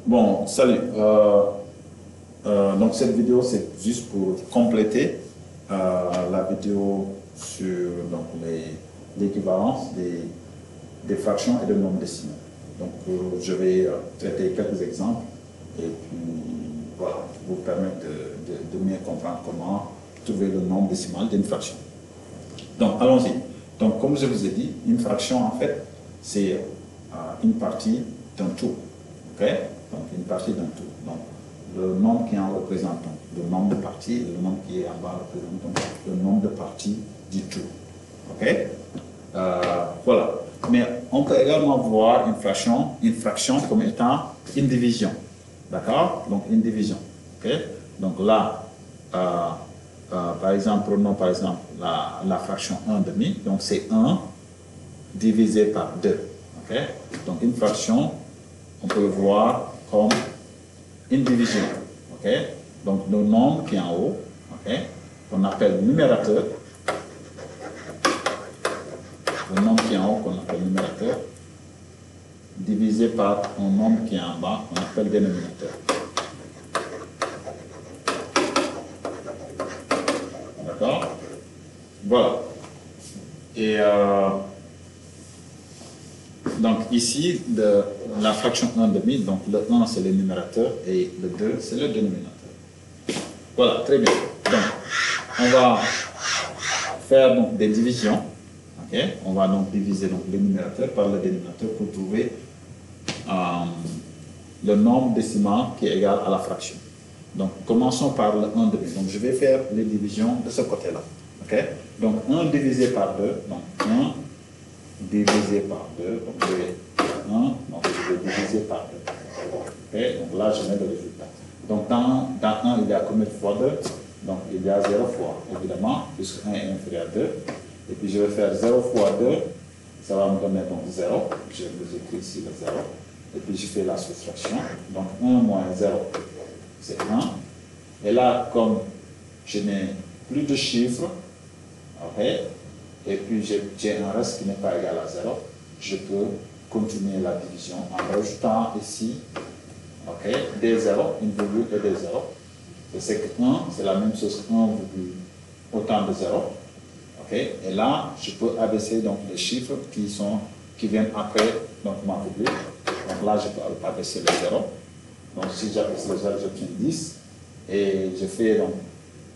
Bon, salut. Donc cette vidéo, c'est juste pour compléter la vidéo sur l'équivalence des fractions et de nombres décimaux. Donc je vais traiter quelques exemples et puis voilà, vous permettre de mieux comprendre comment trouver le nombre décimal d'une fraction. Donc allons-y. Donc comme je vous ai dit, une fraction en fait, c'est une partie d'un tout. Ok? Donc une partie d'un tout. Donc le nombre qui en représente le nombre de parties et le nombre qui est en bas représente donc le nombre de parties du tout. Ok? Voilà. Mais on peut également voir une fraction comme étant une division. D'accord? Donc une division. Ok? Donc là, par exemple, prenons par exemple la fraction 1 demi. Donc c'est 1 divisé par 2. Ok? Donc une fraction, on peut le voir comme une division. Ok? Donc le nombre qui est en haut, ok, qu'on appelle numérateur, le nombre qui est en haut qu'on appelle numérateur, divisé par un nombre qui est en bas qu'on appelle dénominateur. D'accord? Voilà. Et donc ici, la fraction 1 demi, donc le 1 c'est le numérateur et le 2 c'est le dénominateur. Voilà, très bien. Donc, on va faire donc des divisions. Okay? On va donc diviser donc, le numérateur par le dénominateur pour trouver le nombre décimal qui est égal à la fraction. Donc, commençons par le 1 demi. Donc, je vais faire les divisions de ce côté-là. Okay? Donc, 1 divisé par 2. Donc, 1 divisé par 2. Donc, je vais 1. Donc, je vais diviser par 2. Okay? Donc, là, je mets le résultat. Donc, dans 1, il y a combien de fois 2? Donc, il y a 0 fois, évidemment, puisque 1 est inférieur à 2. Et puis, je vais faire 0 fois 2. Ça va me donner donc 0. Je vous écris ici le 0. Et puis, je fais la soustraction. Donc, 1 moins 0, c'est 1. Et là, comme je n'ai plus de chiffres, okay, et puis j'ai un reste qui n'est pas égal à 0, je peux continuer la division en rajoutant ici, okay, des 0, une virgule et des 0. Je sais que 1, c'est la même chose que 1 virgule autant de 0. Okay, et là, je peux abaisser donc, les chiffres qui viennent après donc, ma virgule. Donc là, je peux abaisser les 0. Donc si j'abaisse les 0, j'obtiens 10. Et je fais donc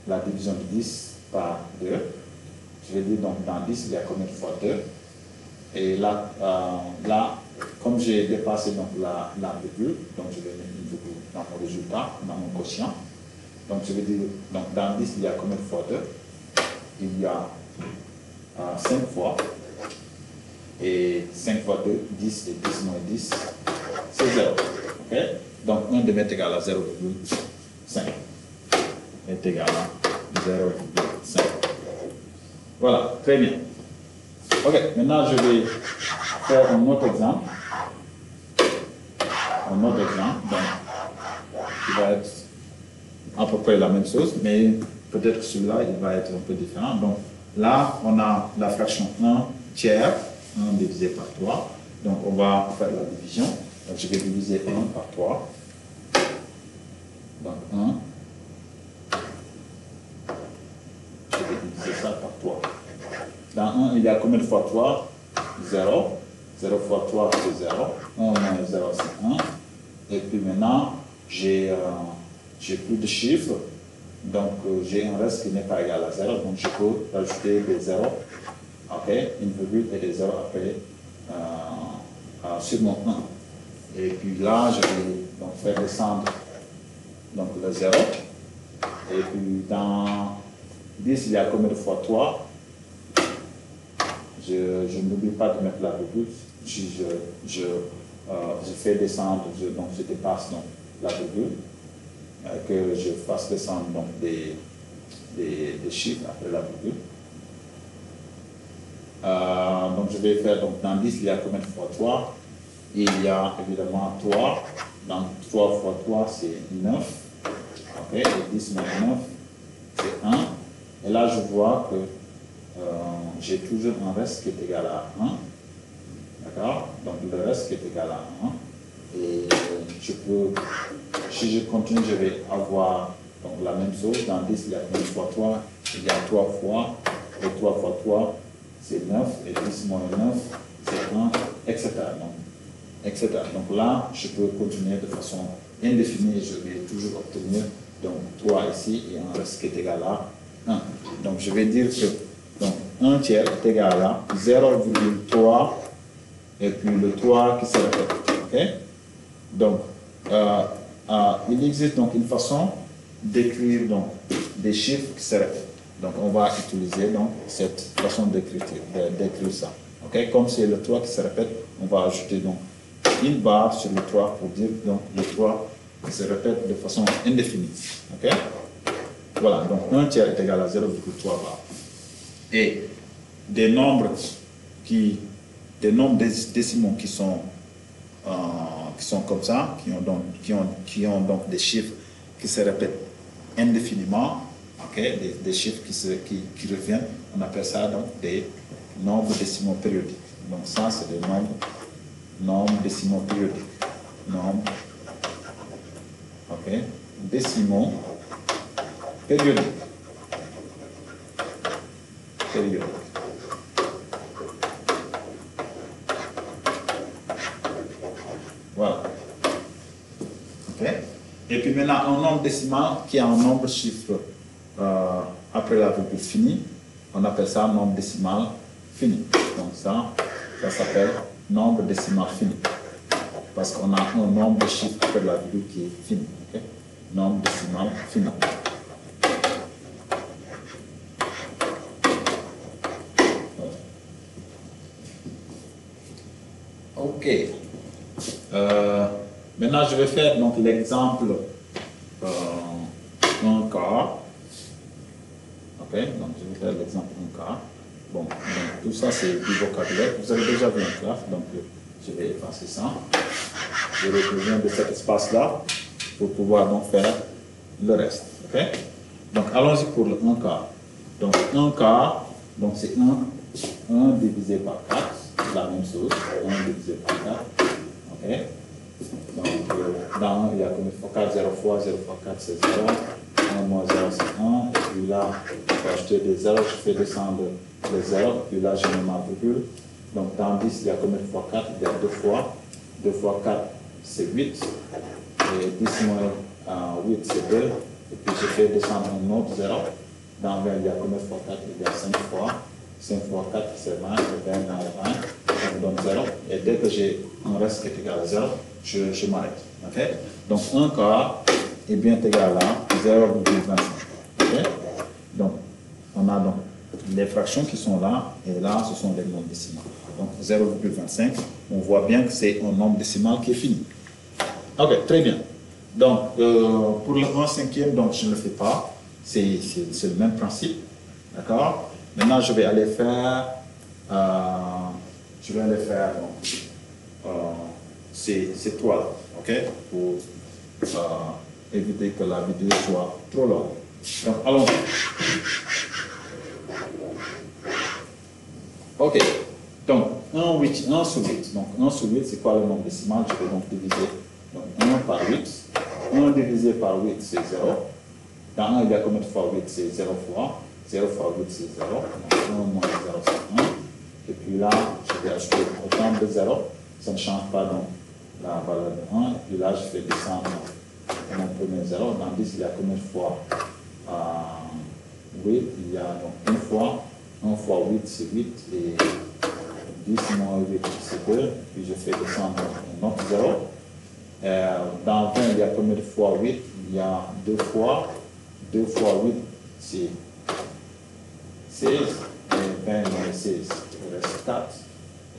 la division de 10 par 2. Je vais dire donc dans 10, il y a combien de fois 2. Et là, comme j'ai dépassé donc, la virgule, donc je vais mettre une virgule dans mon résultat, dans mon quotient. Donc je vais dire, donc dans 10, il y a combien de fois 2? Il y a 5 fois. Et 5 fois 2, 10 et 10 moins 10, c'est 0. Okay? Donc 1 demi est égal à 0,5. Est égal à 0,5. Voilà, très bien. Ok, maintenant je vais faire un autre exemple. Un autre exemple, donc, qui va être à peu près la même chose, mais peut-être que celui-là, il va être un peu différent. Donc là, on a la fraction 1 tiers, 1 divisé par 3. Donc on va faire la division. Donc je vais diviser 1 par 3. Donc 1. Je vais diviser ça par 3. Dans 1, il y a combien de fois 3? 0. 0 fois 3, c'est 0. 1 moins 0, c'est 1. Et puis maintenant, j'ai plus de chiffres. Donc, j'ai un reste qui n'est pas égal à 0. Donc, je peux rajouter des 0. OK? Une virgule et des 0 après sur mon 1. Et puis là, je vais donc faire descendre donc, le 0. Et puis dans 10, il y a combien de fois 3? Je n'oublie pas de mettre la virgule. Je fais descendre, donc je dépasse donc, la virgule. Que je fasse descendre donc, des chiffres après la virgule. Donc je vais faire, donc dans 10, il y a combien de fois 3? Il y a évidemment 3. Donc 3 fois 3, c'est 9. Okay. Et 10 moins 9, c'est 1. Et là, je vois que j'ai toujours un reste qui est égal à 1. D'accord? Donc le reste qui est égal à 1. Et si je continue, je vais avoir donc, la même chose. Dans 10, il y a 1 fois 3, il y a 3 fois, et 3 fois 3, c'est 9, et 10 moins 9, c'est 1, etc. etc. Donc là, je peux continuer de façon indéfinie, je vais toujours obtenir donc 3 ici, et un reste qui est égal à 1. Donc je vais dire que donc, 1 tiers est égal à 0,3 et puis le 3 qui se répète. Okay? Donc, il existe donc une façon d'écrire donc des chiffres qui se répètent. Donc, on va utiliser donc cette façon d'écrire ça. Okay? Comme c'est le 3 qui se répète, on va ajouter donc une barre sur le 3 pour dire donc le 3 qui se répète de façon indéfinie. Okay? Voilà, donc 1 tiers est égal à 0,3 barres. Et des nombres décimaux qui sont comme ça, qui ont donc des chiffres qui se répètent indéfiniment, okay, des chiffres qui reviennent, on appelle ça donc des nombres décimaux périodiques. Donc ça, c'est des nombres décimaux périodiques. Nombres, okay, décimaux périodiques. Voilà. Okay. Et puis maintenant, un nombre décimal qui a un nombre de chiffres après la virgule finie, on appelle ça nombre décimal fini. Donc ça s'appelle nombre décimal fini. Parce qu'on a un nombre de chiffres après la virgule qui est fini. Okay. Nombre décimal fini. Ok. Maintenant, je vais faire donc l'exemple 1 quart. Ok, donc je vais faire l'exemple 1 quart. Bon, donc, tout ça c'est du vocabulaire. Vous avez déjà vu en classe, donc je vais effacer ça. Je reviens de cet espace-là pour pouvoir donc faire le reste. Ok, donc allons-y pour le 1 quart. Donc 1 quart, donc c'est 1 divisé par 4. La même chose, 1 divisé par 4. Ok. Donc, dans 1, il y a combien de fois 4, 0 fois 4, c'est 0. 1 moins 0, c'est 1. Et puis là, je vais ajouter des 0, je fais descendre les 0. Et puis là, je mets ma virgule. Donc, dans 10, il y a combien de fois 4? Il y a 2 fois. 2 fois 4, c'est 8. Et 10 moins 8, c'est 2. Et puis, je fais descendre un autre 0. Dans 20, il y a combien de fois 4? Il y a 5 fois. 5 fois 4, c'est 20. Et 20 dans 20, ça me donne 0. Et dès que j'ai un reste qui est égal à 0, je m'arrête. Okay? Donc, 1 quart est bien égal à 0,25. Okay? Donc, on a donc les fractions qui sont là, et là, ce sont les nombres décimaux. Donc, 0,25, on voit bien que c'est un nombre décimal qui est fini. Ok, très bien. Donc, pour le 1/5, donc, je ne le fais pas. C'est le même principe. D'accord? Maintenant, je vais aller faire ces trois-là, ok, pour éviter que la vidéo soit trop longue. Donc, allons-y. Ok, donc 1 sur 8. Donc 1 sur 8, c'est quoi le nombre décimal? Je vais donc diviser donc, 1 par 8. 1 divisé par 8, c'est 0. Dans 1, il y a combien de fois 8? C'est 0 fois. 0 fois 8, c'est 0. Donc 1 moins 0, c'est 1. Et puis là, je vais ajouter autant de 0. Ça ne change pas donc la valeur de 1. Et puis là, je fais descendre mon premier 0. Dans 10, il y a combien de fois 8? Il y a donc une fois. 1 fois 8, c'est 8. Et 10 moins 8, c'est 2. Puis je fais descendre un autre 0. Dans 20, il y a combien de fois 8? Il y a 2 fois. 2 fois 8, c'est 16. Et 20 moins 16, il reste 4.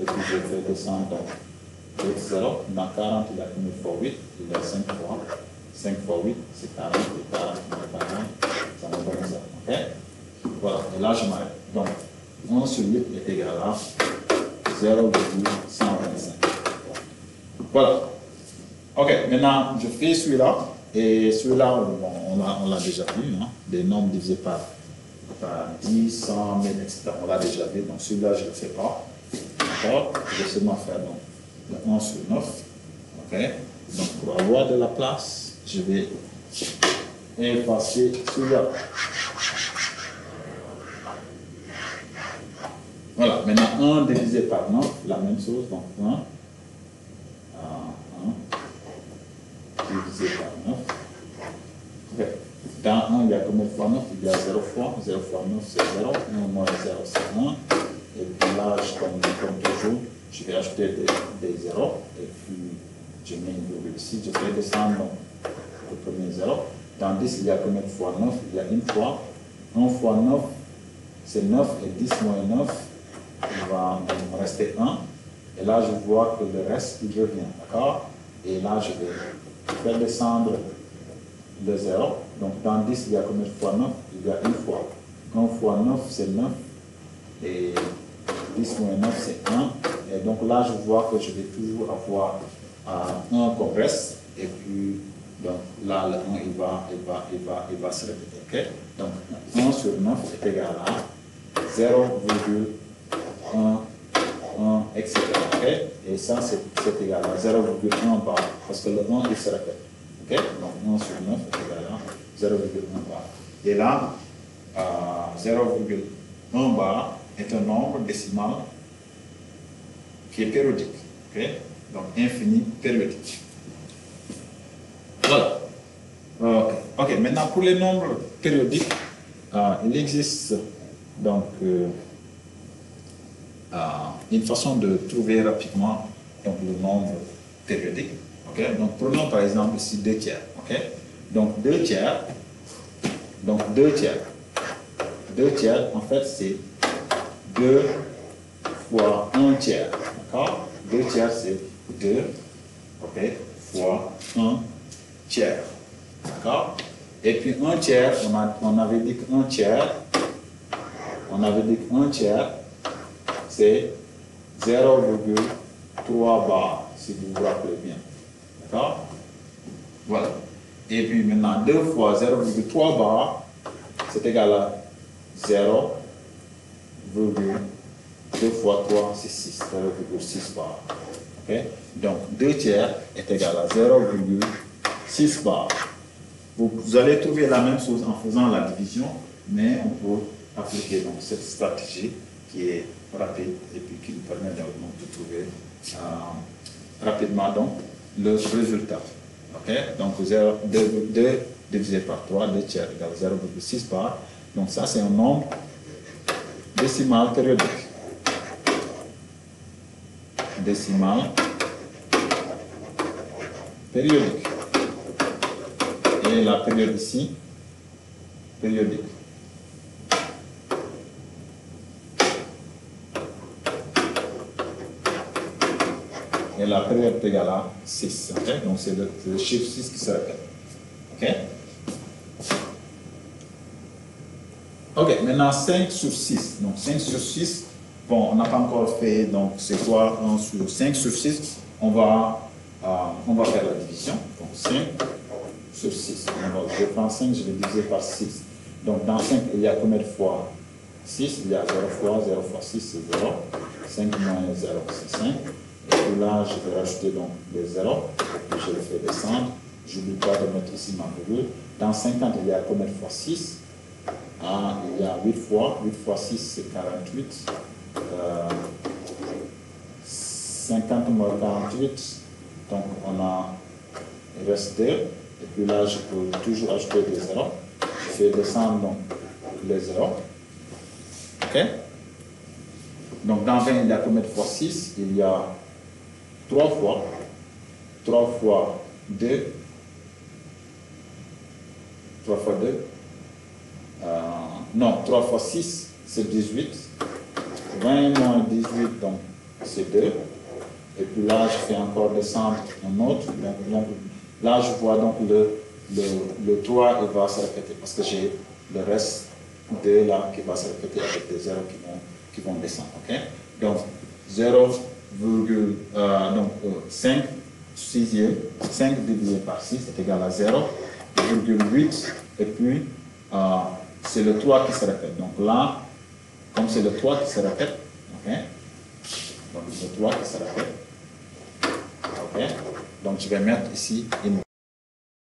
Et puis je fais descendre l'autre 0. Dans 40, il y a combien de fois 8? Il y a 5 fois. 5 fois 8, c'est 40. Et 40 moins 40, ça me donne ça. Ok? Voilà, et là je m'arrête. Donc, 1 sur 8 est égal à 0,125. Voilà. Ok, maintenant je fais celui-là. Et celui-là, bon, on l'a déjà vu, hein, des nombres divisés par 10, 100, 1000, etc. On l'a déjà vu, donc celui-là, je ne le fais pas. D'accord? Je vais seulement faire donc, le 1 sur 9. Ok? Donc pour avoir de la place, je vais effacer celui-là. Voilà, maintenant 1 divisé par 9, la même chose, donc 1 divisé par 9. Okay. Dans 1, il y a combien de fois 9? Il y a 0 fois 9, c'est 0. 1 moins 0, c'est 1. Et puis là, comme toujours, je vais ajouter des 0. Et puis, je mets une virgule ici. Je fais descendre donc, le premier 0. Dans 10, il y a combien de fois 9? Il y a une fois. 1 fois 9, c'est 9. Et 10 moins 9, il va me rester 1. Et là, je vois que le reste, il revient. D'accord? Et là, je vais faire descendre le 0. Donc, dans 10, il y a combien de fois 9? Il y a une fois. 1 fois 9, c'est 9. Et 10 moins 9, c'est 1. Et donc là, je vois que je vais toujours avoir 1 comme reste. Et puis, donc là, le 1, il va se répéter. Okay? Donc, 1 sur 9 est égal à 0,1, 1, etc. Okay? Et ça, c'est égal à 0,1 bar. Parce que le 1, il se répète. Okay? Donc, 1 sur 9 est égal à 0,1 bar. Et là, 0,1 bar est un nombre décimal qui est périodique. Okay? Donc, infini périodique. Voilà. Ok, maintenant pour les nombres périodiques, il existe donc une façon de trouver rapidement donc, le nombre périodique. Okay? Donc, prenons par exemple ici 2 tiers. Okay? Donc, 2 tiers. Donc, 2 tiers. 2 tiers, en fait, c'est 2 fois 1 tiers. D'accord? 2 tiers, c'est 2 okay, fois 1 tiers. D'accord? Et puis 1 tiers, on avait dit qu'un tiers, c'est 0,3 bar, si vous vous rappelez bien. D'accord? Voilà. Et puis maintenant, 2 fois 0,3 bar, c'est égal à 2 fois 3, c'est 6, 0,6 bar. Okay? Donc, 2 tiers est égal à 0,6 bar. Vous allez trouver la même chose en faisant la division, mais on peut appliquer donc, cette stratégie qui est rapide et puis qui nous permet donc, de trouver rapidement donc, le résultat. Okay? Donc, 2 divisé par 3, 2 tiers égale 0,6 bar. Donc, ça, c'est un nombre décimal périodique. Décimal périodique. Et la période ici, périodique. Et la période est égale à 6. Okay? Donc, c'est le chiffre 6 qui se répète. OK? OK, maintenant 5 sur 6. Donc, 5 sur 6, bon, on n'a pas encore fait, donc, c'est quoi 1 sur 5 sur 6? On va faire la division. Donc, 5 sur 6. Je vais prendre 5, je vais diviser par 6. Donc, dans 5, il y a combien de fois 6? Il y a 0 fois 6, c'est 0. 5 moins 0, c'est 5. Et puis là, je vais rajouter donc les 0. Et puis, je le fais descendre. Je n'oublie pas de mettre ici ma virgule. Dans 50, il y a combien de fois 6? Il y a 8 fois. 8 fois 6, c'est 48. 50 moins 48. Donc, il reste 2. Et puis là, je peux toujours ajouter des 0. Je fais descendre donc, les 0. OK? Donc, dans 20, il y a combien de fois 6? Il y a 3 fois. 3 fois 2. 3 fois 2. Non, 3 fois 6, c'est 18. 20 moins 18, donc, c'est 2. Et puis là, je fais encore descendre un autre. Donc, là, je vois donc le 3, il va se répéter parce que j'ai le reste de là qui va se répéter avec des 0 qui vont descendre. Okay? Donc, 5 sixième, 5 divisé par 6 est égal à 0,8. Et puis, c'est le 3 qui se répète. Donc là, comme c'est le 3 qui se répète, okay? Donc le 3 qui se répète, okay? Donc, je vais mettre ici une